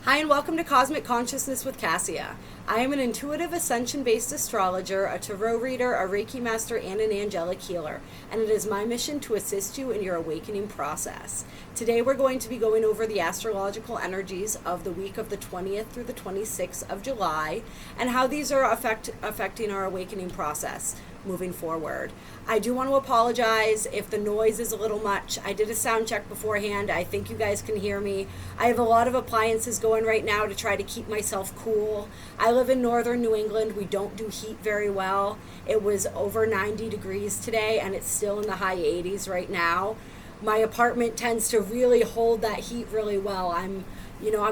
Hi, and welcome to Cosmic Consciousness with Cassia. I am an intuitive Ascension-based astrologer, a tarot reader, a Reiki master, and an angelic healer, and it is my mission to assist you in your awakening process. Today we're going to be going over the astrological energies of the week of the 20th through the 26th of July, and how these are affecting our awakening process moving forward. I do want to apologize if the noise is a little much. I did a sound check beforehand. I think you guys can hear me. I have a lot of appliances going right now to try to keep myself cool. I live in northern New England. We don't do heat very well. It was over 90 degrees today and it's still in the high 80s right now. My apartment tends to really hold that heat really well. I'm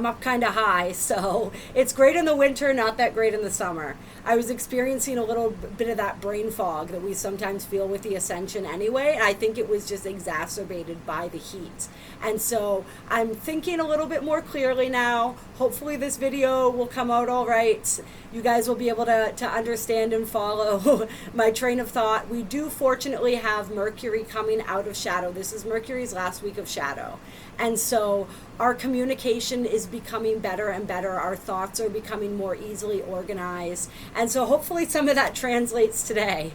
up kind of high, so it's great in the winter, not that great in the summer. I was experiencing a little bit of that brain fog that we sometimes feel with the Ascension anyway, and I think it was just exacerbated by the heat. And so I'm thinking a little bit more clearly now. Hopefully this video will come out all right. You guys will be able to understand and follow my train of thought. We do fortunately have Mercury coming out of shadow. This is Mercury's last week of shadow. And so our communication is becoming better and better. Our thoughts are becoming more easily organized. And so hopefully some of that translates today.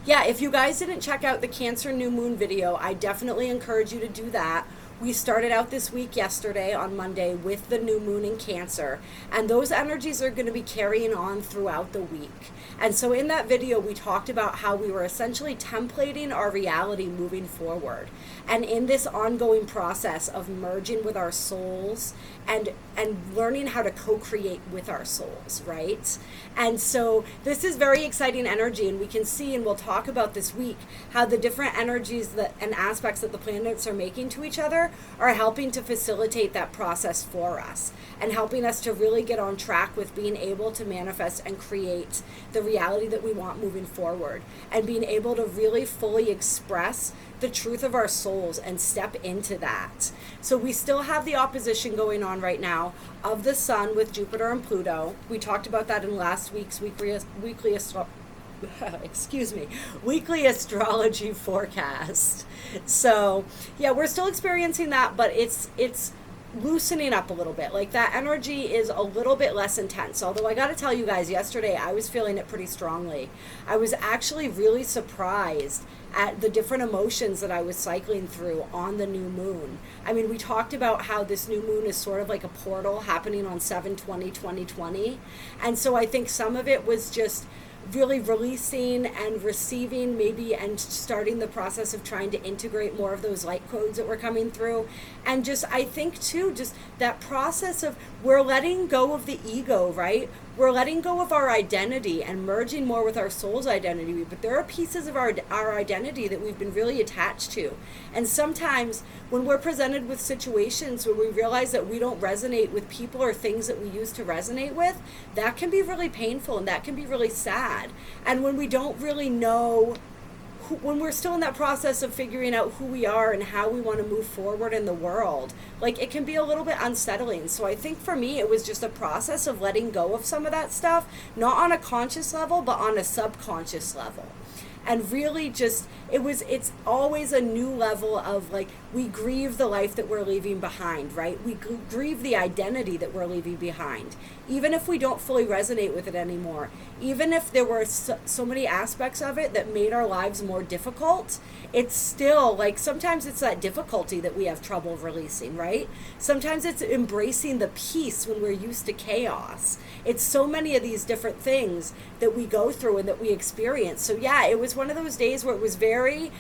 If you guys didn't check out the Cancer New Moon video, I definitely encourage you to do that. We started out this week yesterday on Monday with the new moon in Cancer, and those energies are going to be carrying on throughout the week. And so in that video, we talked about how we were essentially templating our reality moving forward. And in this ongoing process of merging with our souls and learning how to co-create with our souls, right? And so this is very exciting energy, and we can see, and we'll talk about this week, how the different energies and aspects that the planets are making to each other are helping to facilitate that process for us and helping us to really get on track with being able to manifest and create the reality that we want moving forward, and being able to really fully express the truth of our souls and step into that. So we still have the opposition going on right now of the sun with Jupiter and Pluto. We talked about that in last week's weekly astrology forecast. So yeah, we're still experiencing that, but it's loosening up a little bit. Like, that energy is a little bit less intense. Although I got to tell you guys, yesterday I was feeling it pretty strongly. I was actually really surprised at the different emotions that I was cycling through on the new moon. I mean, we talked about how this new moon is sort of like a portal happening on 7/20/2020. And so I think some of it was just really releasing and receiving, maybe, and starting the process of trying to integrate more of those light codes that were coming through. And just, I think too, just that process of, we're letting go of the ego, right? We're letting go of our identity and merging more with our soul's identity. But there are pieces of our identity that we've been really attached to. And sometimes when we're presented with situations where we realize that we don't resonate with people or things that we used to resonate with, that can be really painful and that can be really sad. And when we don't really know, when we're still in that process of figuring out who we are and how we want to move forward in the world, like, it can be a little bit unsettling. So I think for me, it was just a process of letting go of some of that stuff, not on a conscious level, but on a subconscious level. And really just, it's always a new level of, like, we grieve the life that we're leaving behind, right? We grieve the identity that we're leaving behind. Even if we don't fully resonate with it anymore, even if there were so many aspects of it that made our lives more difficult, it's still, like, sometimes it's that difficulty that we have trouble releasing, right? Sometimes it's embracing the peace when we're used to chaos. It's so many of these different things that we go through and that we experience. So yeah, it was one of those days where it was very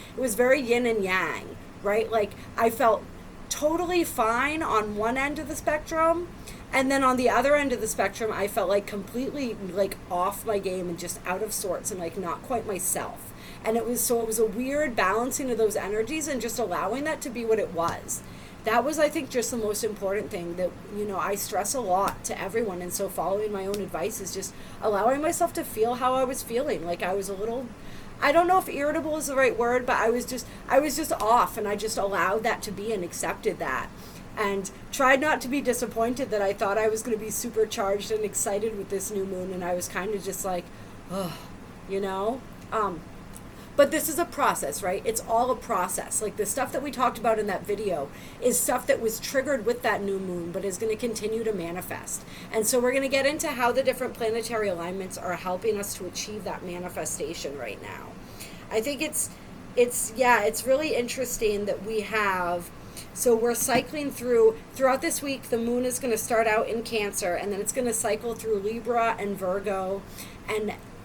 yin and yang, right? Like, I felt totally fine on one end of the spectrum, and then on the other end of the spectrum, I felt like completely, like, off my game and just out of sorts and, like, not quite myself. And it was a weird balancing of those energies and just allowing that to be what it was. That was, I think, just the most important thing that, I stress a lot to everyone. And so following my own advice is just allowing myself to feel how I was feeling. Like, I was a little, I don't know if irritable is the right word, but I was just off, and I just allowed that to be and accepted that. And tried not to be disappointed that I thought I was going to be supercharged and excited with this new moon, and I was kind of just like, oh, But this is a process, right? It's all a process. Like the stuff that we talked about in that video is stuff that was triggered with that new moon, but is going to continue to manifest. And so we're going to get into how the different planetary alignments are helping us to achieve that manifestation right now. I think it's really interesting that we have, so we're cycling throughout this week. The moon is going to start out in Cancer, and then it's going to cycle through Libra and Virgo,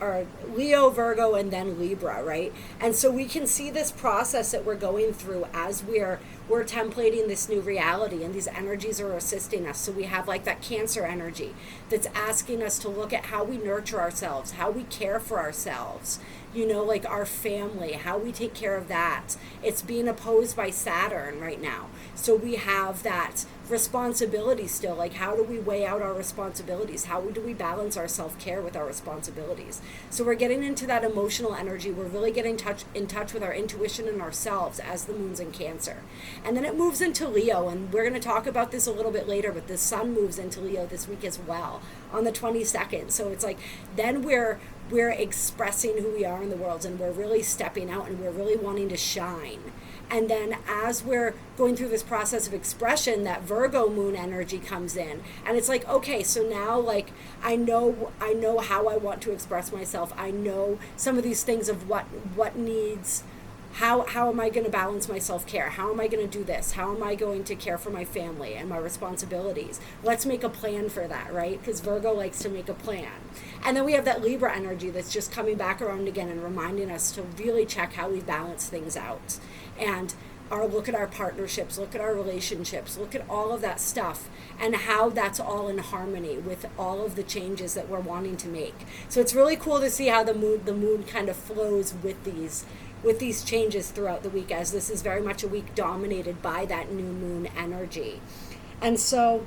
or Leo, Virgo, and then Libra, right? And so we can see this process that we're going through as we're templating this new reality, and these energies are assisting us. So we have like that Cancer energy that's asking us to look at how we nurture ourselves, how we care for ourselves, like our family, how we take care of that. It's being opposed by Saturn right now. So we have that responsibility still. Like, how do we weigh out our responsibilities? How do we balance our self-care with our responsibilities? So we're getting into that emotional energy. We're really getting in touch with our intuition and ourselves as the moon's in Cancer. And then it moves into Leo, and we're going to talk about this a little bit later, but the sun moves into Leo this week as well on the 22nd. So it's like, then we're expressing who we are in the world, and we're really stepping out, and we're really wanting to shine. And then as we're going through this process of expression, that Virgo moon energy comes in, and it's like, okay, so now like I know how I want to express myself. I know some of these things of what needs. How am I going to balance my self-care? How am I going to do this? How am I going to care for my family and my responsibilities? Let's make a plan for that, right? Because Virgo likes to make a plan. And then we have that Libra energy that's just coming back around again and reminding us to really check how we balance things out. And look at our partnerships, look at our relationships, look at all of that stuff and how that's all in harmony with all of the changes that we're wanting to make. So it's really cool to see how the moon kind of flows with these changes throughout the week, as this is very much a week dominated by that new moon energy. And so,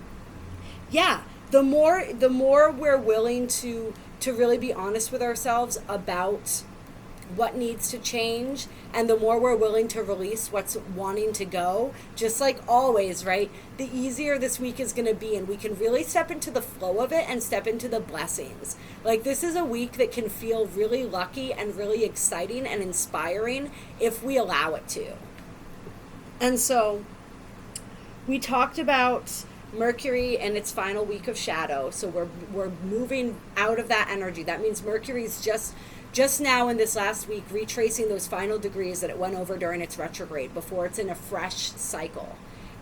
yeah, the more we're willing to really be honest with ourselves about what needs to change, and the more we're willing to release what's wanting to go, just like always, right? The easier this week is going to be, and we can really step into the flow of it and step into the blessings. Like, this is a week that can feel really lucky and really exciting and inspiring if we allow it to. And so we talked about Mercury and its final week of shadow. So we're moving out of that energy. That means Mercury's just now in this last week retracing those final degrees that it went over during its retrograde before it's in a fresh cycle.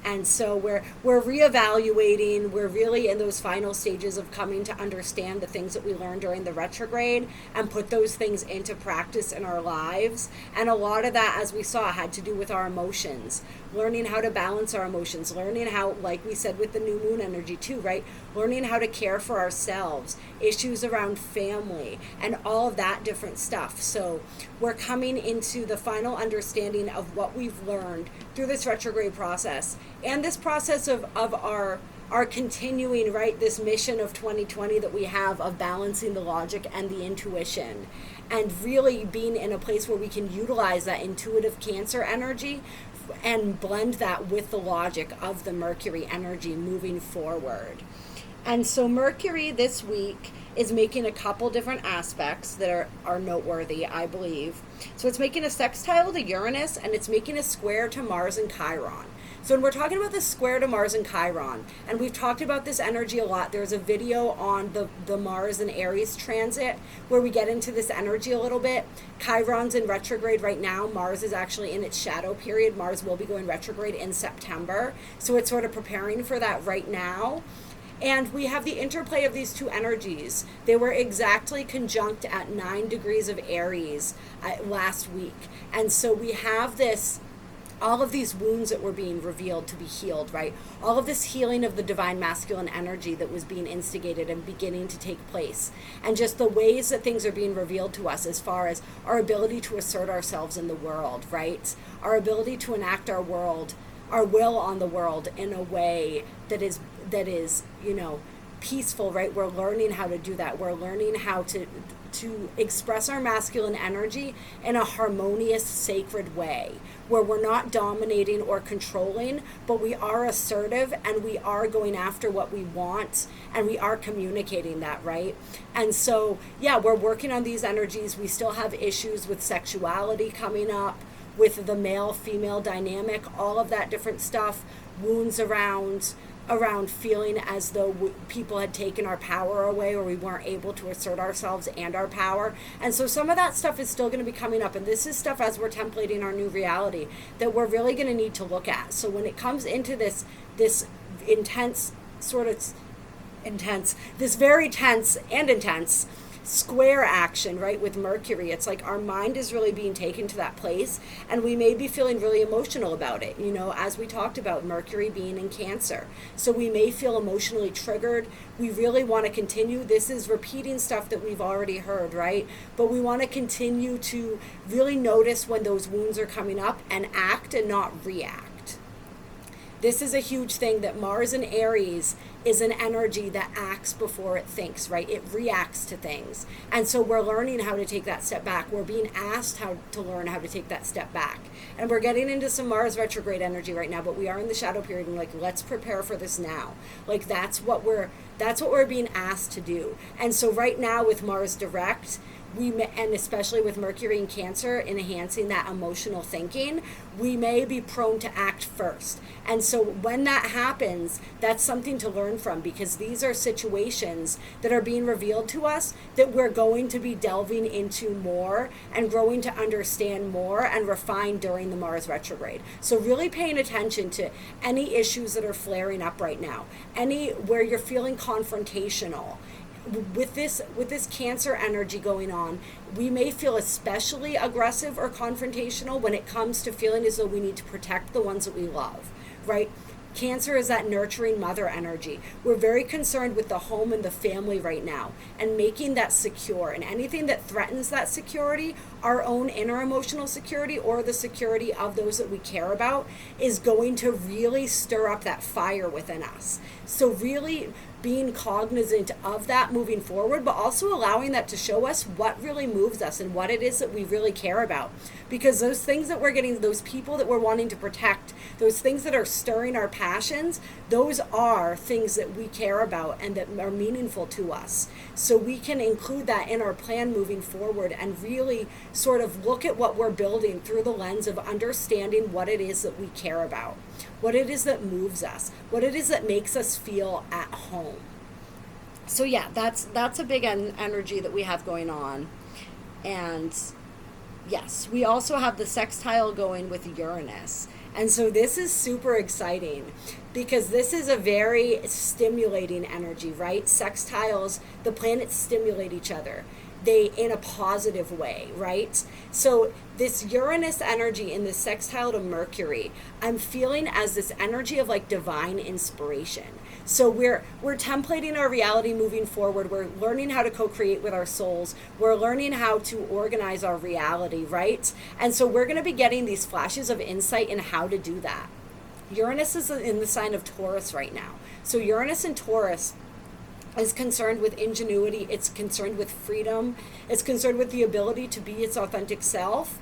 And so we're reevaluating. We're really in those final stages of coming to understand the things that we learned during the retrograde and put those things into practice in our lives. And a lot of that, as we saw, had to do with our emotions, learning how to balance our emotions, learning how, like we said with the new moon energy too, right? Learning how to care for ourselves, issues around family, and all of that different stuff. So we're coming into the final understanding of what we've learned through this retrograde process, and this process of our continuing, right, this mission of 2020 that we have of balancing the logic and the intuition, and really being in a place where we can utilize that intuitive Cancer energy and blend that with the logic of the Mercury energy moving forward. And so Mercury this week is making a couple different aspects that are noteworthy, I believe. So it's making a sextile to Uranus, and it's making a square to Mars and Chiron. So when we're talking about the square to Mars and Chiron, and we've talked about this energy a lot, there's a video on the Mars and Aries transit where we get into this energy a little bit. Chiron's in retrograde right now. Mars is actually in its shadow period. Mars will be going retrograde in September. So it's sort of preparing for that right now. And we have the interplay of these two energies. They were exactly conjunct at 9 degrees of Aries last week. And so we have all of these wounds that were being revealed to be healed, right? All of this healing of the divine masculine energy that was being instigated and beginning to take place. And just the ways that things are being revealed to us as far as our ability to assert ourselves in the world, right? Our ability to enact our will on the world in a way that is, peaceful, right? We're learning how to do that. We're learning how to express our masculine energy in a harmonious, sacred way, where we're not dominating or controlling, but we are assertive and we are going after what we want and we are communicating that, right? And so, yeah, we're working on these energies. We still have issues with sexuality coming up, with the male-female dynamic, all of that different stuff, wounds around feeling as though people had taken our power away, or we weren't able to assert ourselves and our power. And so some of that stuff is still going to be coming up, and this is stuff, as we're templating our new reality, that we're really going to need to look at. So when it comes into this intense, sort of intense, this very tense and intense square action, right, with Mercury, it's like our mind is really being taken to that place, and we may be feeling really emotional about it, as we talked about Mercury being in Cancer. So we may feel emotionally triggered. We really want to continue. This is repeating stuff that we've already heard, right? But we want to continue to really notice when those wounds are coming up and act and not react. This is a huge thing, that Mars in Aries is an energy that acts before it thinks, right? It reacts to things. And so we're learning how to take that step back. We're being asked how to learn how to take that step back. And we're getting into some Mars retrograde energy right now, but we are in the shadow period, and let's prepare for this now. That's what we're being asked to do. And so right now with Mars direct, and especially with Mercury in Cancer enhancing that emotional thinking, we may be prone to act first. And so when that happens, that's something to learn from, because these are situations that are being revealed to us that we're going to be delving into more and growing to understand more and refine during the Mars retrograde. So really paying attention to any issues that are flaring up right now, where you're feeling confrontational. With this Cancer energy going on, we may feel especially aggressive or confrontational when it comes to feeling as though we need to protect the ones that we love, right? Cancer is that nurturing mother energy. We're very concerned with the home and the family right now, and making that secure. And anything that threatens that security, our own inner emotional security or the security of those that we care about, is going to really stir up that fire within us. So really being cognizant of that moving forward, but also allowing that to show us what really moves us and what it is that we really care about. Because those things that we're getting, those people that we're wanting to protect, those things that are stirring our passions, those are things that we care about and that are meaningful to us. So we can include that in our plan moving forward and really sort of look at what we're building through the lens of understanding what it is that we care about, what it is that moves us, what it is that makes us feel at home. So yeah, that's a big energy that we have going on. And yes, we also have the sextile going with Uranus. And so this is super exciting, because this is a very stimulating energy, right? Sextiles, the planets stimulate each other. They in a positive way, right? So this Uranus energy in the sextile to Mercury, I'm feeling as this energy of divine inspiration. So we're templating our reality moving forward. We're learning how to co-create with our souls. We're learning how to organize our reality, right? And so we're going to be getting these flashes of insight in how to do that. Uranus is in the sign of Taurus right now. So Uranus and Taurus is concerned with ingenuity, it's concerned with freedom, it's concerned with the ability to be its authentic self,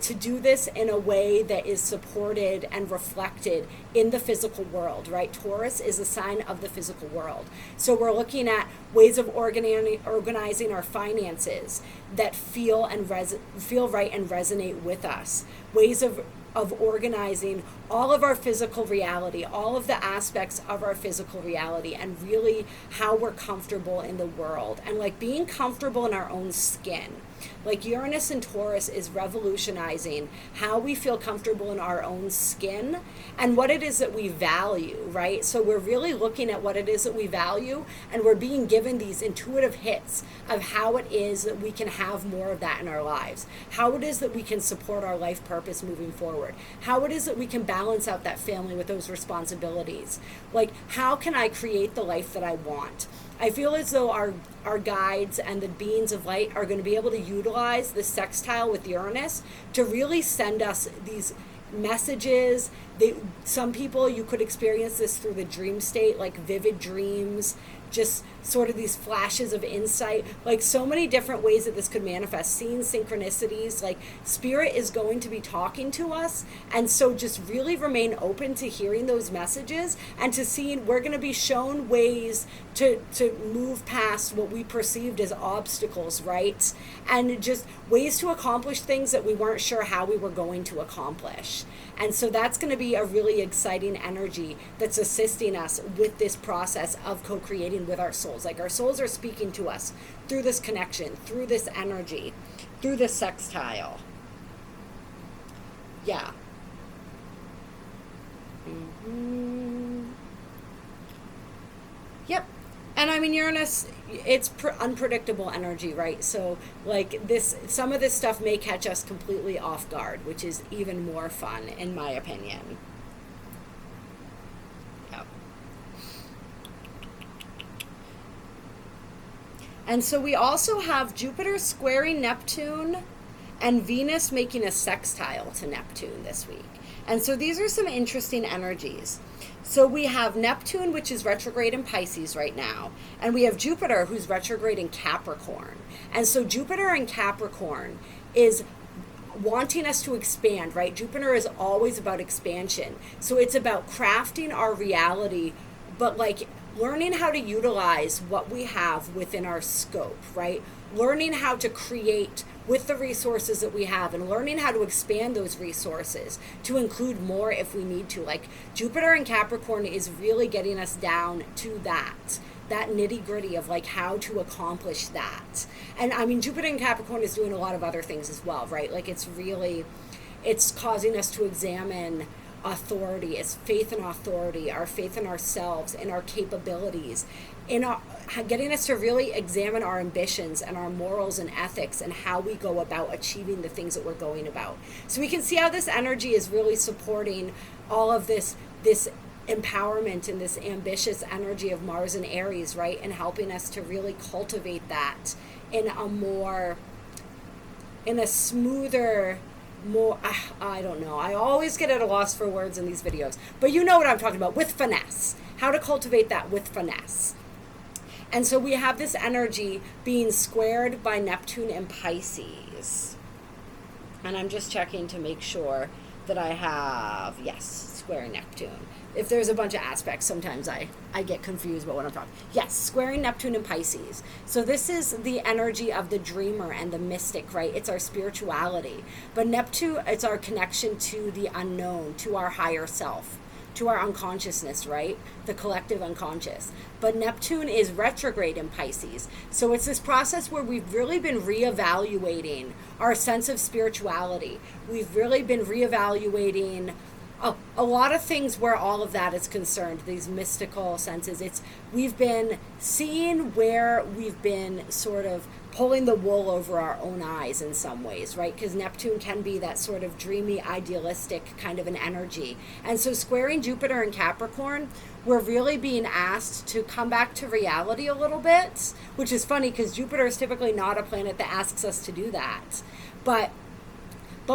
to do this in a way that is supported and reflected in the physical world, right? Taurus is a sign of the physical world. So we're looking at ways of organizing our finances that feel right and resonate with us, ways of organizing all of our physical reality, all of the aspects of our physical reality, and really how we're comfortable in the world, and being comfortable in our own skin. Uranus and Taurus is revolutionizing how we feel comfortable in our own skin and what it is that we value, right? So we're really looking at what it is that we value, and we're being given these intuitive hits of how it is that we can have more of that in our lives, how it is that we can support our life purpose moving forward, how it is that we can balance out that family with those responsibilities. How can I create the life that I want? I feel as though our guides and the beings of light are going to be able to utilize the sextile with Uranus to really send us these messages. Some people, you could experience this through the dream state, like vivid dreams, just sort of these flashes of insight, like so many different ways that this could manifest, seeing synchronicities. Like spirit is going to be talking to us, and so just really remain open to hearing those messages and to seeing, we're going to be shown ways to move past what we perceived as obstacles, right? And just ways to accomplish things that we weren't sure how we were going to accomplish. And so that's going to be a really exciting energy that's assisting us with this process of co-creating with our souls. Like our souls are speaking to us through this connection, through this energy, through this sextile. Yeah. Yep. And I mean, Uranus, it's unpredictable energy, right? So like this, some of this stuff may catch us completely off guard, which is even more fun, in my opinion. Yep. And so we also have Jupiter squaring Neptune and Venus making a sextile to Neptune this week. And so these are some interesting energies. So we have Neptune, which is retrograde in Pisces right now, and we have Jupiter, who's retrograde in Capricorn. And so Jupiter in Capricorn is wanting us to expand, right? Jupiter is always about expansion. So it's about crafting our reality, but like learning how to utilize what we have within our scope, right? Learning how to create with the resources that we have, and learning how to expand those resources to include more if we need to. Like Jupiter in Capricorn is really getting us down to that nitty gritty of like how to accomplish that. And I mean, Jupiter in Capricorn is doing a lot of other things as well, right? Like it's causing us to examine authority, it's faith in authority, our faith in ourselves and our capabilities, in getting us to really examine our ambitions and our morals and ethics and how we go about achieving the things that we're going about. So we can see how this energy is really supporting all of this empowerment and this ambitious energy of Mars and Aries, right? And helping us to really cultivate that in a smoother, more, I don't know. I always get at a loss for words in these videos, but you know what I'm talking about, with finesse. How to cultivate that with finesse. And so we have this energy being squared by Neptune and Pisces. And I'm just checking to make sure that I have, yes, squaring Neptune. If there's a bunch of aspects, sometimes I get confused about what I'm talking. Yes, squaring Neptune and Pisces. So this is the energy of the dreamer and the mystic, right? It's our spirituality. But Neptune, it's our connection to the unknown, to our higher self, to our unconsciousness, right? The collective unconscious. But Neptune is retrograde in Pisces. So it's this process where we've really been reevaluating our sense of spirituality. We've really been reevaluating a lot of things where all of that is concerned, these mystical senses. We've been seeing where we've been sort of pulling the wool over our own eyes in some ways, right? Because Neptune can be that sort of dreamy, idealistic kind of an energy. And so squaring Jupiter in Capricorn, we're really being asked to come back to reality a little bit, which is funny because Jupiter is typically not a planet that asks us to do that. But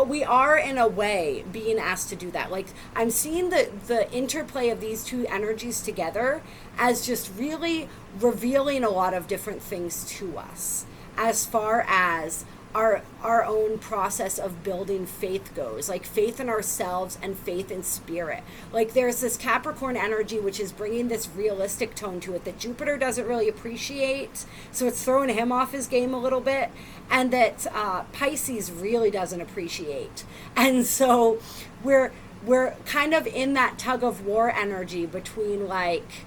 we are, in a way, being asked to do that. Like, I'm seeing the interplay of these two energies together as just really revealing a lot of different things to us as far as our own process of building faith goes, like faith in ourselves and faith in spirit. Like there's this Capricorn energy which is bringing this realistic tone to it that Jupiter doesn't really appreciate, so it's throwing him off his game a little bit, and that Pisces really doesn't appreciate. And so we're kind of in that tug of war energy between like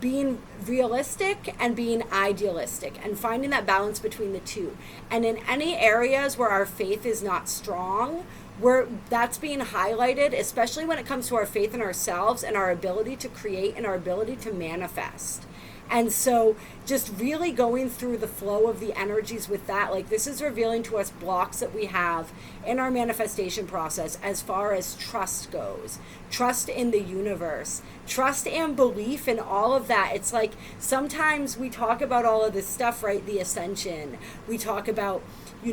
being realistic and being idealistic, and finding that balance between the two. And in any areas where our faith is not strong, that's being highlighted, especially when it comes to our faith in ourselves and our ability to create and our ability to manifest. And so just really going through the flow of the energies with that, like this is revealing to us blocks that we have in our manifestation process as far as trust goes, trust in the universe, trust and belief in all of that. It's like sometimes we talk about all of this stuff, right? The Ascension. We talk about,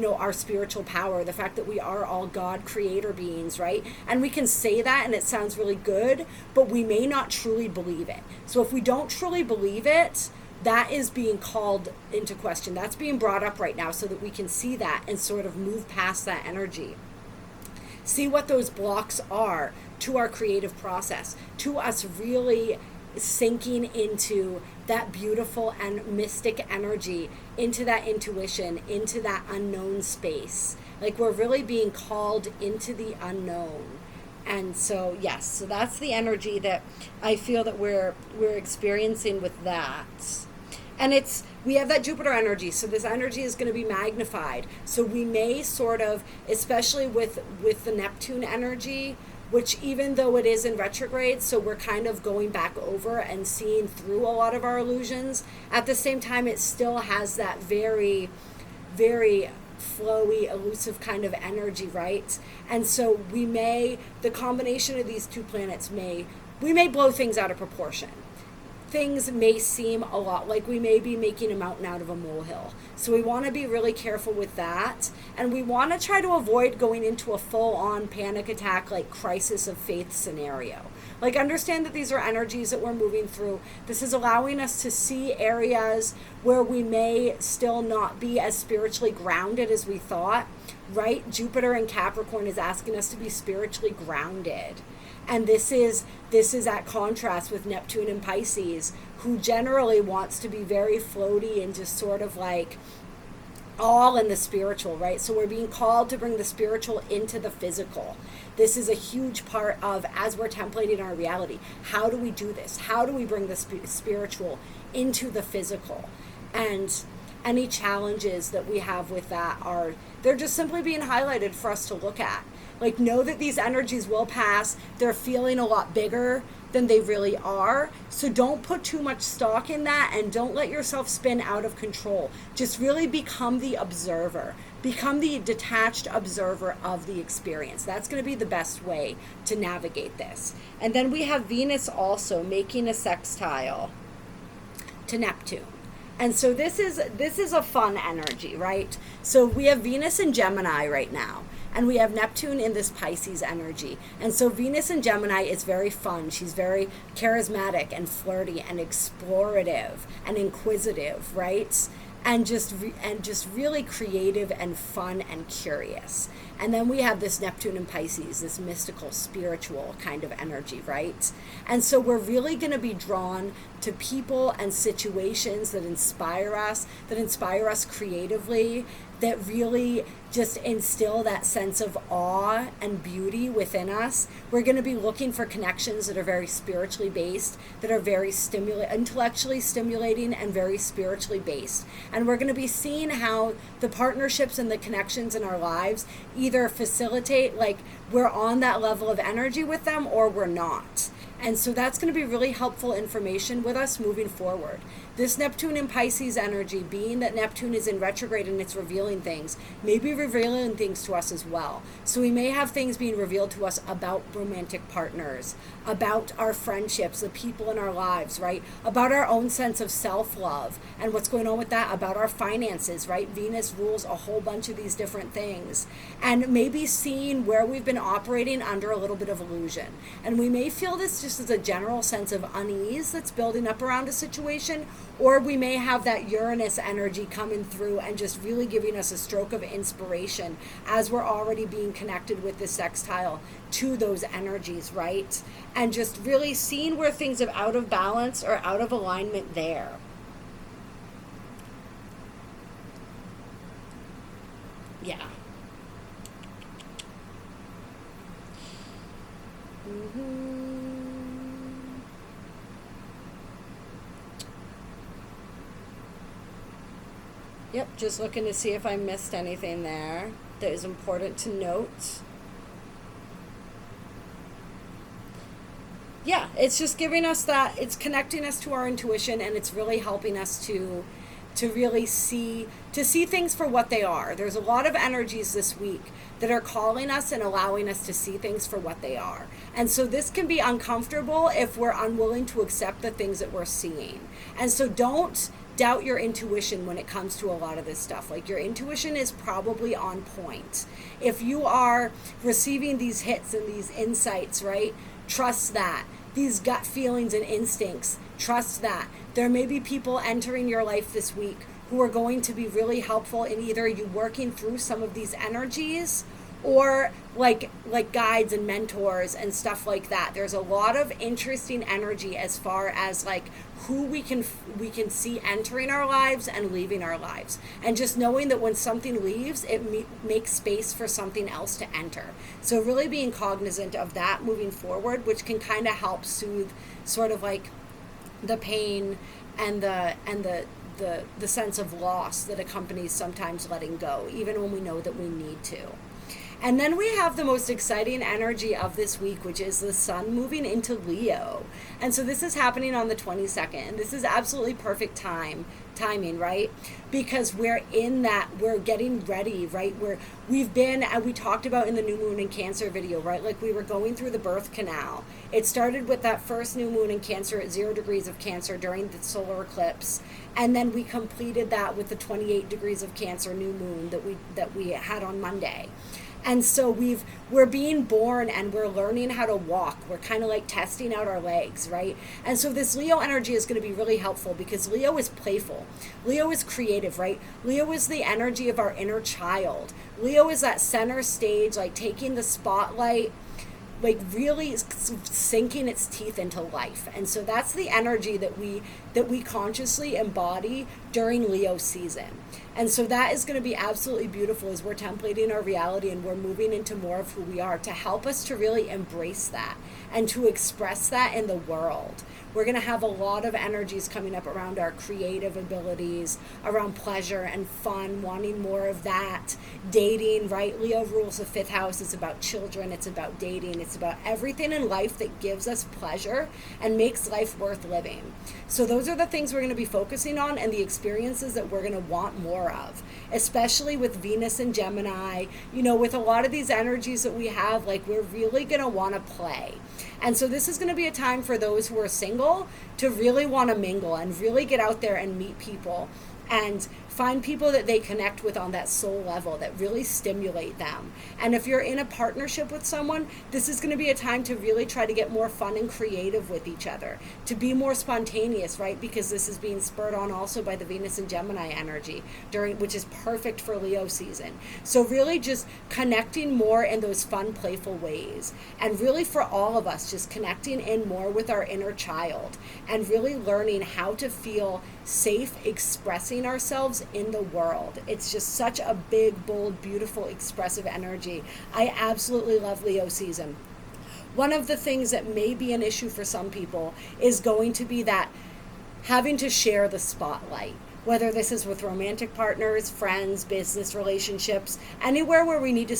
our spiritual power, the fact that we are all God creator beings, right? And we can say that and it sounds really good, but we may not truly believe it. So if we don't truly believe it, that is being called into question. That's being brought up right now so that we can see that and sort of move past that energy. See what those blocks are to our creative process, to us really sinking into that beautiful and mystic energy, into that intuition, into that unknown space. Like we're really being called into the unknown. And so, yes, so that's the energy that I feel that we're experiencing with that. And we have that Jupiter energy, so this energy is going to be magnified. So we may sort of, especially with the Neptune energy, which even though it is in retrograde, so we're kind of going back over and seeing through a lot of our illusions. At the same time, it still has that very, very flowy, elusive kind of energy, right? And so the combination of these two planets we may blow things out of proportion. Things may seem a lot like we may be making a mountain out of a molehill. So we want to be really careful with that. And we want to try to avoid going into a full-on panic attack, like crisis of faith scenario. Like understand that these are energies that we're moving through. This is allowing us to see areas where we may still not be as spiritually grounded as we thought, right? Jupiter in Capricorn is asking us to be spiritually grounded. And this is at contrast with Neptune in Pisces, who generally wants to be very floaty and just sort of like all in the spiritual, right? So we're being called to bring the spiritual into the physical. This is a huge part of, as we're templating our reality, how do we do this? How do we bring the spiritual into the physical? And any challenges that we have with that they're just simply being highlighted for us to look at. Like, know that these energies will pass. They're feeling a lot bigger than they really are. So don't put too much stock in that and don't let yourself spin out of control. Just really become the observer. Become the detached observer of the experience. That's going to be the best way to navigate this. And then we have Venus also making a sextile to Neptune. And so this is a fun energy, right? So we have Venus in Gemini right now. And we have Neptune in this Pisces energy. And so Venus in Gemini is very fun. She's very charismatic and flirty and explorative and inquisitive, right? And just really creative and fun and curious. And then we have this Neptune in Pisces, this mystical, spiritual kind of energy, right? And so we're really going to be drawn to people and situations that inspire us creatively, that really just instill that sense of awe and beauty within us. We're going to be looking for connections that are very spiritually based, that are very intellectually stimulating and very spiritually based. And we're going to be seeing how the partnerships and the connections in our lives either facilitate, like we're on that level of energy with them, or we're not. And so that's going to be really helpful information with us moving forward. This Neptune in Pisces energy, being that Neptune is in retrograde and it's revealing things, may be revealing things to us as well. So we may have things being revealed to us about romantic partners, about our friendships, the people in our lives, right? About our own sense of self-love and what's going on with that, about our finances, right? Venus rules a whole bunch of these different things. And maybe seeing where we've been operating under a little bit of illusion. And we may feel this just as a general sense of unease that's building up around a situation, or we may have that Uranus energy coming through and just really giving us a stroke of inspiration as we're already being connected with the sextile to those energies, right? And just really seeing where things are out of balance or out of alignment there. Yeah. Yep, just looking to see if I missed anything there that is important to note. Yeah, it's just giving us that, it's connecting us to our intuition, and it's really helping us to to really see things for what they are. There's a lot of energies this week that are calling us and allowing us to see things for what they are. And so this can be uncomfortable if we're unwilling to accept the things that we're seeing. And so don't doubt your intuition when it comes to a lot of this stuff. Like, your intuition is probably on point. If you are receiving these hits and these insights, right? Trust that. These gut feelings and instincts, trust that. There may be people entering your life this week who are going to be really helpful in either you working through some of these energies, or like guides and mentors and stuff like that. There's a lot of interesting energy as far as like who we can see entering our lives and leaving our lives, and just knowing that when something leaves, it makes space for something else to enter. So really being cognizant of that moving forward, which can kind of help soothe sort of like the pain and the sense of loss that accompanies sometimes letting go, even when we know that we need to. And then we have the most exciting energy of this week, which is the sun moving into Leo. And so this is happening on the 22nd. This is absolutely perfect timing, right? Because we're in that, we're getting ready, right? We've been, and we talked about in the new moon in Cancer video, right? Like, we were going through the birth canal. It started with that first new moon in Cancer at 0 degrees of Cancer during the solar eclipse. And then we completed that with the 28 degrees of Cancer new moon that we had on Monday. And so we're being born and we're learning how to walk. We're kind of like testing out our legs, right? And so this Leo energy is going to be really helpful because Leo is playful. Leo is creative, right? Leo is the energy of our inner child. Leo is that center stage, like taking the spotlight, like really sinking its teeth into life. And so that's the energy that we consciously embody during Leo season. And so that is going to be absolutely beautiful as we're templating our reality and we're moving into more of who we are, to help us to really embrace that and to express that in the world. We're going to have a lot of energies coming up around our creative abilities, around pleasure and fun, wanting more of that. Dating, right? Leo rules the 5th house. It's about children. It's about dating. It's about everything in life that gives us pleasure and makes life worth living. So those are the things we're going to be focusing on, and the experiences that we're going to want more of, especially with Venus and Gemini. You know, with a lot of these energies that we have, like, we're really going to want to play. And so this is going to be a time for those who are single to really want to mingle and really get out there and meet people and find people that they connect with on that soul level that really stimulate them. And if you're in a partnership with someone, this is going to be a time to really try to get more fun and creative with each other, to be more spontaneous, right? Because this is being spurred on also by the Venus and Gemini energy, which is perfect for Leo season. So really just connecting more in those fun, playful ways. And really for all of us, just connecting in more with our inner child and really learning how to feel safe expressing ourselves in the world. It's just such a big, bold, beautiful, expressive energy. I absolutely love Leo season. One of the things that may be an issue for some people is going to be that having to share the spotlight, whether this is with romantic partners, friends, business relationships, anywhere where we need to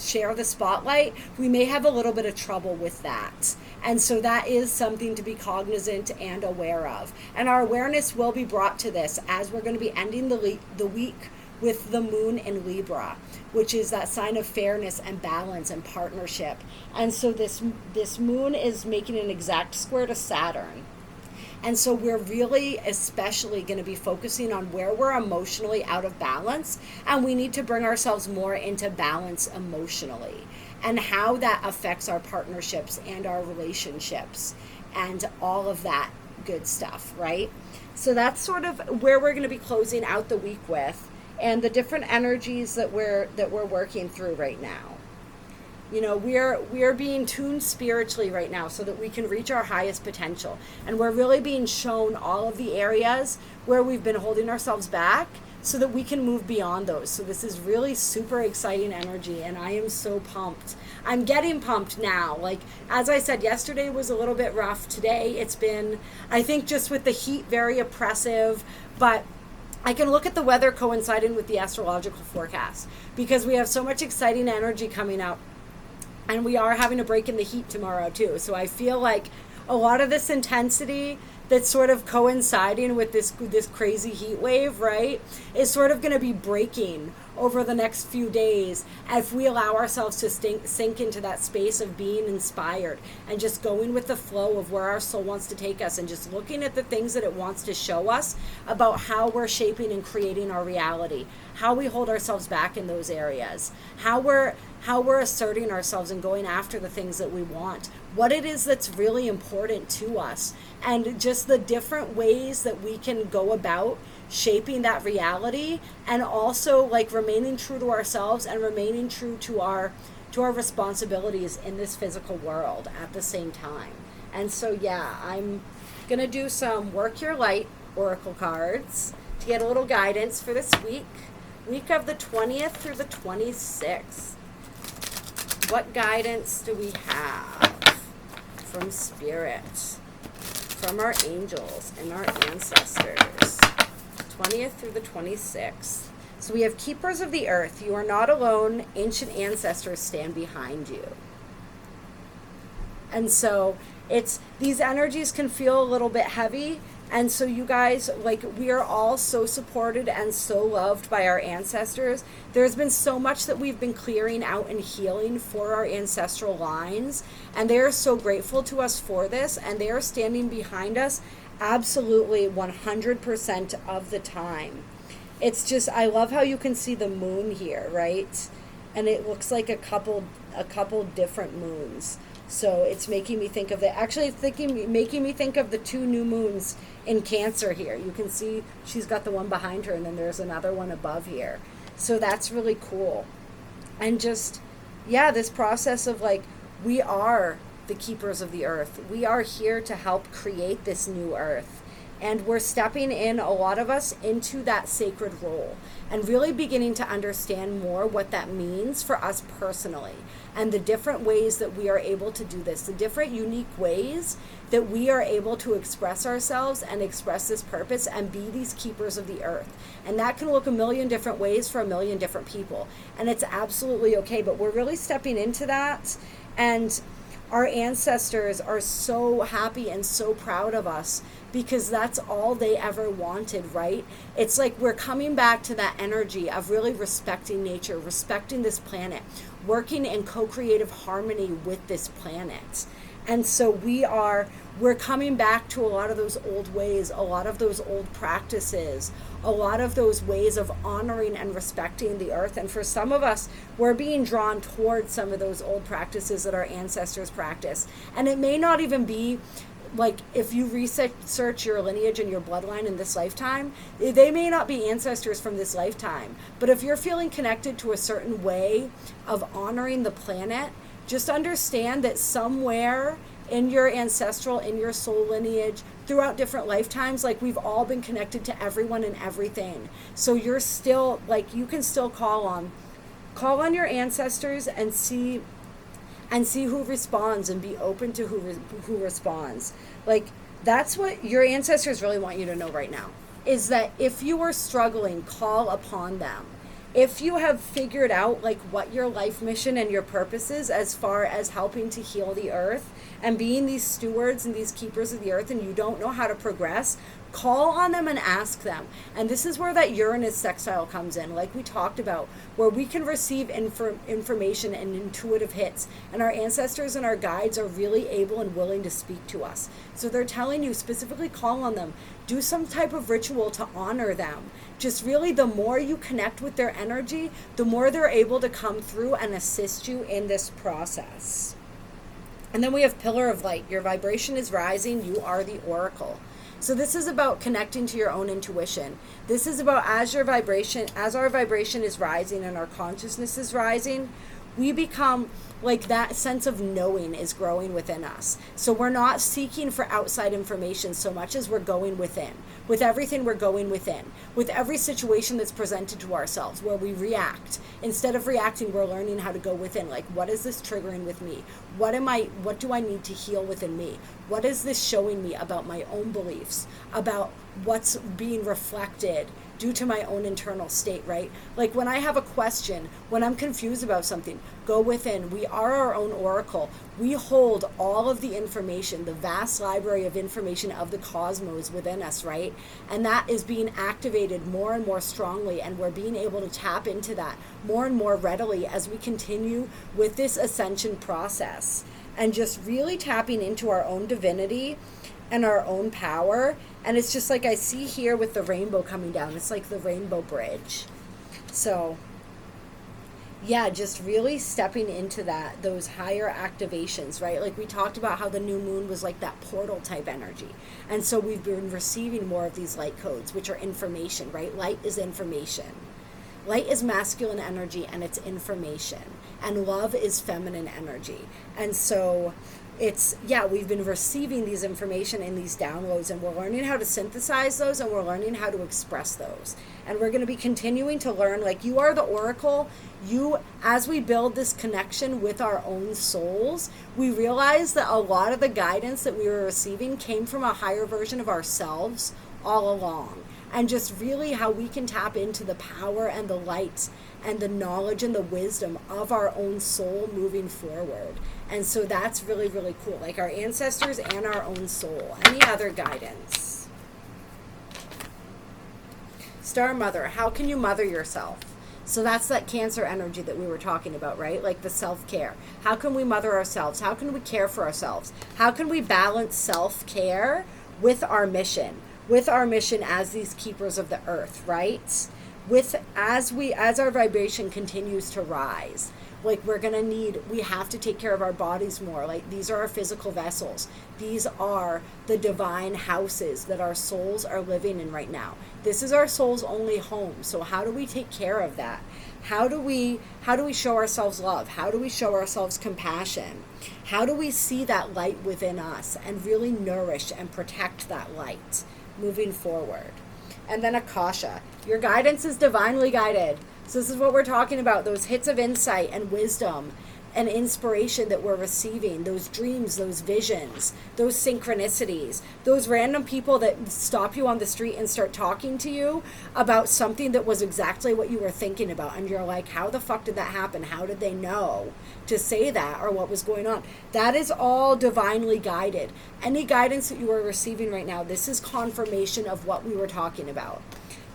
share the spotlight, we may have a little bit of trouble with that. And so that is something to be cognizant and aware of. And our awareness will be brought to this as we're going to be ending the week with the moon in Libra, which is that sign of fairness and balance and partnership. And so this moon is making an exact square to Saturn. And so we're really especially going to be focusing on where we're emotionally out of balance, and we need to bring ourselves more into balance emotionally, and how that affects our partnerships and our relationships and all of that good stuff, right? So that's sort of where we're going to be closing out the week with, and the different energies that we're working through right now. You know, we are being tuned spiritually right now so that we can reach our highest potential. And we're really being shown all of the areas where we've been holding ourselves back so that we can move beyond those. So this is really super exciting energy, and I am so pumped. I'm getting pumped now. Like, as I said, yesterday was a little bit rough. Today it's been, I think, just with the heat, very oppressive, but I can look at the weather coinciding with the astrological forecast because we have so much exciting energy coming up. And we are having a break in the heat tomorrow too. So I feel like a lot of this intensity that's sort of coinciding with this crazy heat wave, right, is sort of going to be breaking over the next few days if we allow ourselves to sink into that space of being inspired and just going with the flow of where our soul wants to take us, and just looking at the things that it wants to show us about how we're shaping and creating our reality, how we hold ourselves back in those areas, how we're asserting ourselves and going after the things that we want, what it is that's really important to us, and just the different ways that we can go about shaping that reality, and also like remaining true to ourselves and remaining true to our responsibilities in this physical world at the same time. And so yeah, I'm gonna do some Work Your Light oracle cards to get a little guidance for this week of the 20th through the 26th. What guidance do we have from Spirit, from our angels and our ancestors? 20th through the 26th. So we have Keepers of the Earth. You are not alone. Ancient ancestors stand behind you. And so these energies can feel a little bit heavy. And so you guys, like, we are all so supported and so loved by our ancestors. There's been so much that we've been clearing out and healing for our ancestral lines. And they are so grateful to us for this. And they are standing behind us absolutely 100% of the time. It's just, I love how you can see the moon here, right? And it looks like a couple different moons. So it's making me think of making me think of the two new moons in Cancer here. You can see she's got the one behind her, and then there's another one above here. So that's really cool. And just, yeah, this process of like, we are the keepers of the earth. We are here to help create this new earth. And we're stepping in, a lot of us, into that sacred role and really beginning to understand more what that means for us personally, and the different ways that we are able to do this, the different unique ways that we are able to express ourselves and express this purpose and be these keepers of the earth. And that can look a million different ways for a million different people. And it's absolutely okay, but we're really stepping into that. And our ancestors are so happy and so proud of us because that's all they ever wanted, right? It's like we're coming back to that energy of really respecting nature, respecting this planet, working in co-creative harmony with this planet. And so we're coming back to a lot of those old ways, a lot of those old practices, a lot of those ways of honoring and respecting the earth. And for some of us, we're being drawn towards some of those old practices that our ancestors practiced. And it may not even be like, if you research your lineage and your bloodline in this lifetime, they may not be ancestors from this lifetime. But if you're feeling connected to a certain way of honoring the planet, just understand that somewhere in your ancestral, in your soul lineage, throughout different lifetimes, like, we've all been connected to everyone and everything. So you're still, like, you can still call on your ancestors and see who responds, and be open to who responds. Like, that's what your ancestors really want you to know right now, is that if you are struggling, call upon them. If you have figured out like what your life mission and your purpose is as far as helping to heal the earth and being these stewards and these keepers of the earth, and you don't know how to progress, call on them and ask them. And this is where that Uranus sextile comes in, like we talked about, where we can receive information and intuitive hits, and our ancestors and our guides are really able and willing to speak to us. So they're telling you specifically, call on them, do some type of ritual to honor them. Just really, the more you connect with their energy, the more they're able to come through and assist you in this process. And then we have Pillar of Light. Your vibration is rising. You are the oracle. So this is about connecting to your own intuition. This is about, as our vibration is rising and our consciousness is rising, we become like, that sense of knowing is growing within us. So we're not seeking for outside information so much as we're going within. With everything, we're going within. With every situation that's presented to ourselves where we react, instead of reacting, we're learning how to go within. Like, what is this triggering with me? What do I need to heal within me? What is this showing me about my own beliefs, about what's being reflected due to my own internal state, right? Like, when I have a question, when I'm confused about something, Go within. We are our own oracle. We hold all of the information, the vast library of information of the cosmos within us, right? And that is being activated more and more strongly, and we're being able to tap into that more and more readily as we continue with this ascension process, and just really tapping into our own divinity and our own power. And it's just like I see here with the rainbow coming down, it's like the rainbow bridge. So yeah, just really stepping into that, those higher activations, right? Like we talked about how the new moon was like that portal type energy. And so we've been receiving more of these light codes, which are information, right? Light is information. Light is masculine energy, and it's information. And love is feminine energy. And so it's, yeah, we've been receiving these information and these downloads, and we're learning how to synthesize those, and we're learning how to express those. And we're going to be continuing to learn, like, you are the oracle. You, as we build this connection with our own souls, we realize that a lot of the guidance that we were receiving came from a higher version of ourselves all along. And just really how we can tap into the power and the light and the knowledge and the wisdom of our own soul moving forward. And so that's really, really cool. Like our ancestors and our own soul. Any other guidance? Star Mother, how can you mother yourself? So that's that Cancer energy that we were talking about, right? Like the self-care. How can we mother ourselves? How can we care for ourselves? How can we balance self-care with our mission? With our mission as these keepers of the earth, right? As our vibration continues to rise, like we have to take care of our bodies more. Like these are our physical vessels. These are the divine houses that our souls are living in right now. This is our soul's only home. So how do we take care of that? How do we show ourselves love? How do we show ourselves compassion? How do we see that light within us and really nourish and protect that light moving forward? And then Akasha, your guidance is divinely guided. So this is what we're talking about, those hits of insight and wisdom and inspiration that we're receiving, those dreams, those visions, those synchronicities, those random people that stop you on the street and start talking to you about something that was exactly what you were thinking about. And you're like, how the fuck did that happen? How did they know to say that, or what was going on? That is all divinely guided. Any guidance that you are receiving right now, this is confirmation of what we were talking about.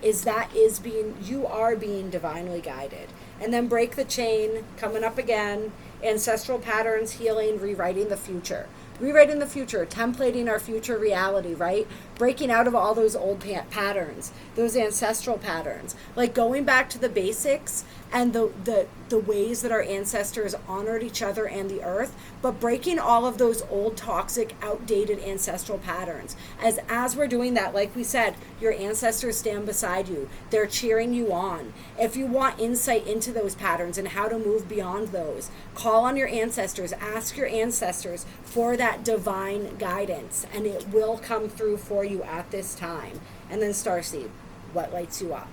You are being divinely guided. And then break the chain, coming up again, ancestral patterns, healing, rewriting the future. Rewriting the future, templating our future reality, right? Breaking out of all those old patterns, those ancestral patterns. Like going back to the basics and the ways that our ancestors honored each other and the earth, but breaking all of those old, toxic, outdated ancestral patterns. As we're doing that, like we said, your ancestors stand beside you. They're cheering you on. If you want insight into those patterns and how to move beyond those, call on your ancestors, ask your ancestors for that divine guidance, and it will come through for you at this time. And then Starseed, what lights you up?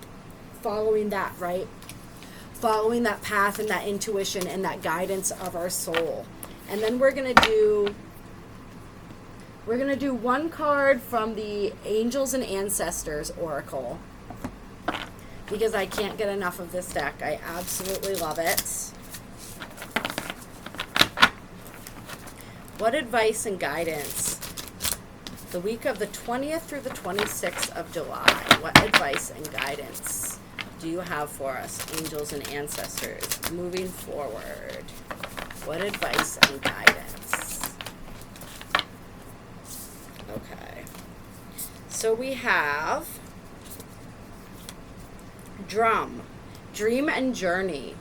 Following that, right? Following that path and that intuition and that guidance of our soul. And then we're gonna do one card from the Angels and Ancestors Oracle, because I can't get enough of this deck. I absolutely love it. What advice and guidance the week of the 20th through the 26th of July? What advice and guidance do you have for us, angels and ancestors, moving forward? What advice and guidance? Okay. So we have Drum, Dream and Journey,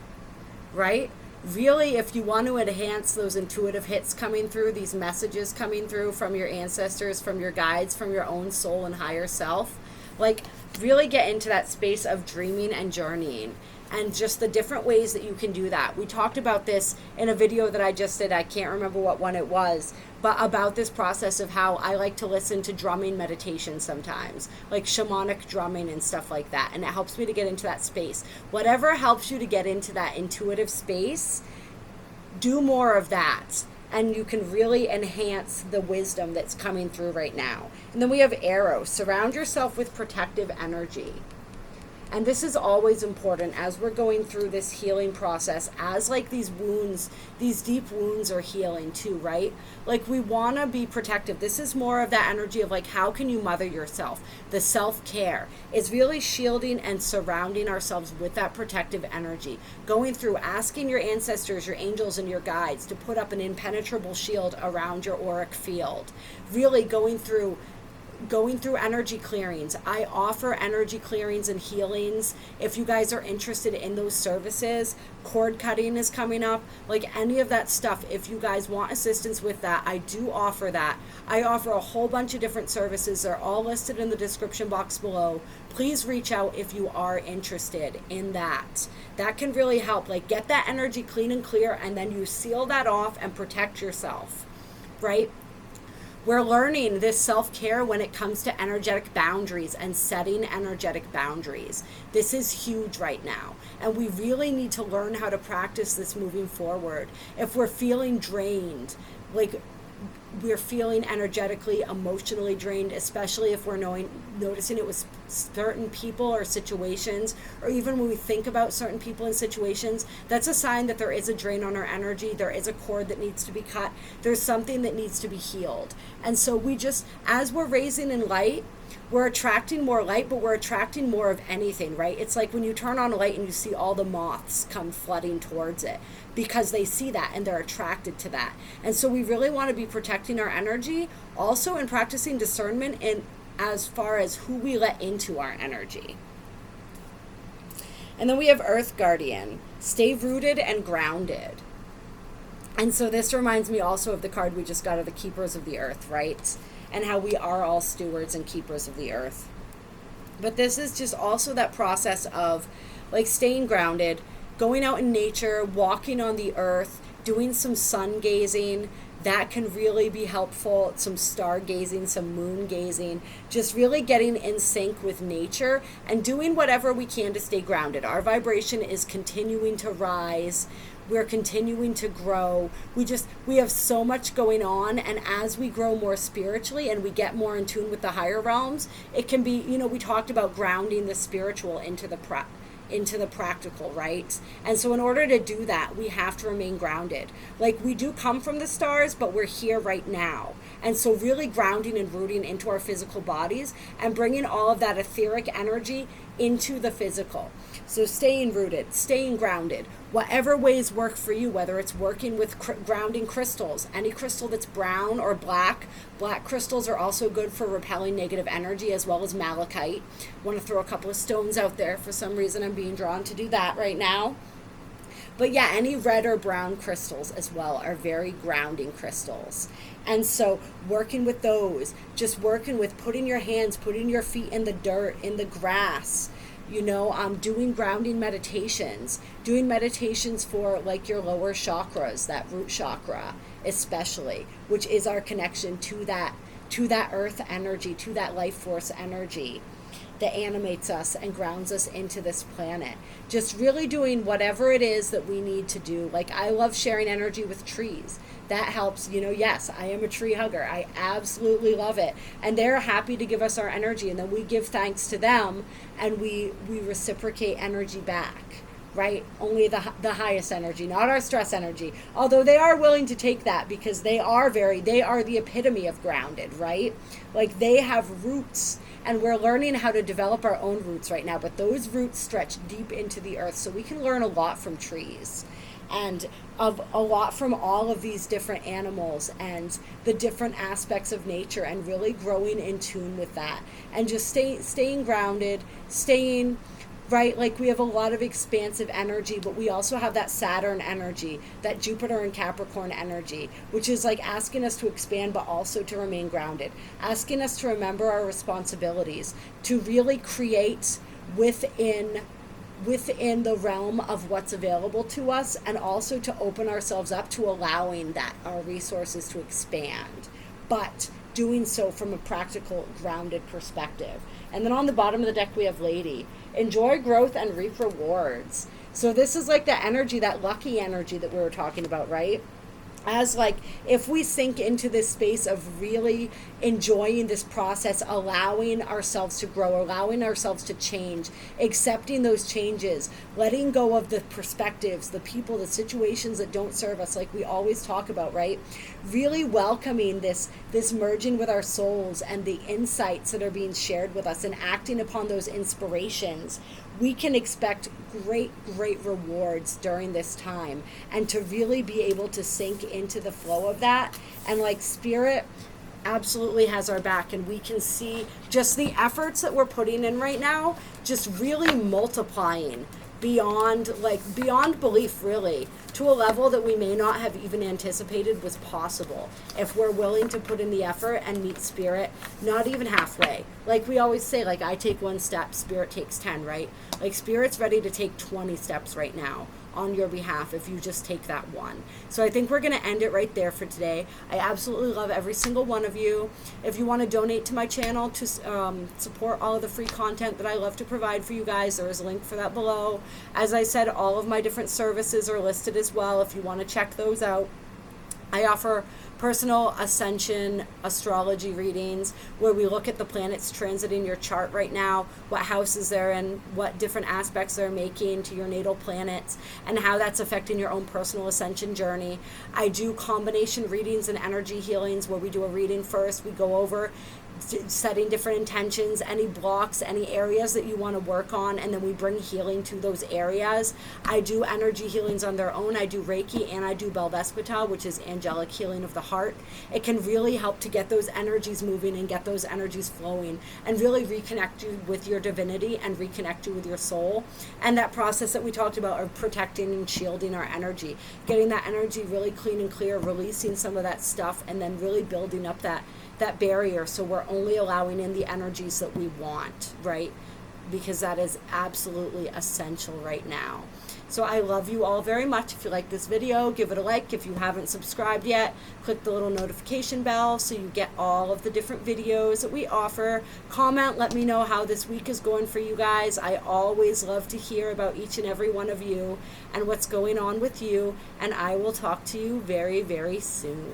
right? Really, if you want to enhance those intuitive hits coming through, these messages coming through from your ancestors, from your guides, from your own soul and higher self, like really get into that space of dreaming and journeying, and just the different ways that you can do that. We talked about this in a video that I just did. I can't remember what one it was, but about this process of how I like to listen to drumming meditation sometimes, like shamanic drumming and stuff like that. And it helps me to get into that space. Whatever helps you to get into that intuitive space, do more of that. And you can really enhance the wisdom that's coming through right now. And then we have Arrow. Surround yourself with protective energy. And this is always important as we're going through this healing process, as like these wounds, these deep wounds are healing too, right? Like we want to be protective. This is more of that energy of like, how can you mother yourself? The self-care is really shielding and surrounding ourselves with that protective energy. Going through asking your ancestors, your angels, and your guides to put up an impenetrable shield around your auric field. Really going through energy clearings. I offer energy clearings and healings. If you guys are interested in those services, cord cutting is coming up, like any of that stuff. If you guys want assistance with that, I do offer that. I offer a whole bunch of different services. They're all listed in the description box below. Please reach out if you are interested in that. That can really help, like get that energy clean and clear, and then you seal that off and protect yourself, right? We're learning this self-care when it comes to energetic boundaries and setting energetic boundaries. This is huge right now. And we really need to learn how to practice this moving forward. If we're feeling drained, like we're feeling energetically, emotionally drained, especially if we're noticing it with certain people or situations, or even when we think about certain people and situations, that's a sign that there is a drain on our energy. There is a cord that needs to be cut. There's something that needs to be healed. And so we just, as we're raising in light, we're attracting more light, but we're attracting more of anything, right? It's like when you turn on a light and you see all the moths come flooding towards it because they see that and they're attracted to that. And so we really want to be protecting our energy, also in practicing discernment in as far as who we let into our energy. And then we have Earth Guardian. Stay rooted and grounded. And so this reminds me also of the card we just got of the Keepers of the Earth, right? And how we are all stewards and keepers of the earth. But this is just also that process of like staying grounded, going out in nature, walking on the earth, doing some sun gazing. That can really be helpful. Some star gazing, some moon gazing, just really getting in sync with nature and doing whatever we can to stay grounded. Our vibration is continuing to rise. We're continuing to grow. We have so much going on, and as we grow more spiritually and we get more in tune with the higher realms, it can be, we talked about grounding the spiritual into the practical, right? And so in order to do that, we have to remain grounded. Like we do come from the stars, but we're here right now. And so really grounding and rooting into our physical bodies and bringing all of that etheric energy into the physical. So staying rooted, staying grounded, whatever ways work for you, whether it's working with grounding crystals, any crystal that's brown or black. Black crystals are also good for repelling negative energy, as well as malachite. Want to throw a couple of stones out there. For some reason, I'm being drawn to do that right now. But yeah, any red or brown crystals as well are very grounding crystals. And so working with those, just working with putting your hands, putting your feet in the dirt, in the grass, doing grounding meditations, doing meditations for like your lower chakras, that root chakra especially, which is our connection to that earth energy, to that life force energy that animates us and grounds us into this planet. Just really doing whatever it is that we need to do. Like I love sharing energy with trees. That helps, yes, I am a tree hugger. I absolutely love it. And they're happy to give us our energy, and then we give thanks to them, and we reciprocate energy back, right? Only the highest energy, not our stress energy. Although they are willing to take that because they are the epitome of grounded, right? Like they have roots, and we're learning how to develop our own roots right now, but those roots stretch deep into the earth, so we can learn a lot from trees and of a lot from all of these different animals and the different aspects of nature, and really growing in tune with that, and just staying grounded, staying right. Like we have a lot of expansive energy, but we also have that Saturn energy, that Jupiter and Capricorn energy, which is like asking us to expand, but also to remain grounded, asking us to remember our responsibilities, to really create within the realm of what's available to us, and also to open ourselves up to allowing that our resources to expand, but doing so from a practical, grounded perspective. And then on the bottom of the deck we have Lady. Enjoy growth and reap rewards. So this is like that energy, that lucky energy that we were talking about, right? as like, if we sink into this space of really enjoying this process, allowing ourselves to grow, allowing ourselves to change, accepting those changes, letting go of the perspectives, the people, the situations that don't serve us, like we always talk about, right? Really welcoming this merging with our souls and the insights that are being shared with us, and acting upon those inspirations, we can expect great rewards during this time. And to really be able to sink into the flow of that, and like spirit absolutely has our back, and we can see just the efforts that we're putting in right now just really multiplying beyond belief, really, to a level that we may not have even anticipated was possible, if we're willing to put in the effort and meet spirit, not even halfway. Like we always say, like, I take one step, spirit takes 10, right? Like spirit's ready to take 20 steps right now on your behalf if you just take that one. So I think we're going to end it right there for today. I absolutely love every single one of you. If you want to donate to my channel to support all of the free content that I love to provide for you guys, there is a link for that below. As I said, all of my different services are listed as well if you want to check those out. I offer personal Ascension astrology readings, where we look at the planets transiting your chart right now, what houses they're in, what different aspects they're making to your natal planets, and how that's affecting your own personal ascension journey. I do combination readings and energy healings, where we do a reading first, we go over setting different intentions, any blocks, any areas that you want to work on, and then we bring healing to those areas. I do energy healings on their own. I do Reiki, and I do Belvaspata, which is angelic healing of the heart. It can really help to get those energies moving and get those energies flowing, and really reconnect you with your divinity and reconnect you with your soul. And that process that we talked about of protecting and shielding our energy, getting that energy really clean and clear, releasing some of that stuff, and then really building up that barrier, so we're only allowing in the energies that we want, right? Because that is absolutely essential right now. So I love you all very much. If you like this video, give it a like. If you haven't subscribed yet, click the little notification bell so you get all of the different videos that we offer. Comment, let me know how this week is going for you guys. I always love to hear about each and every one of you and what's going on with you, and I will talk to you very, very soon.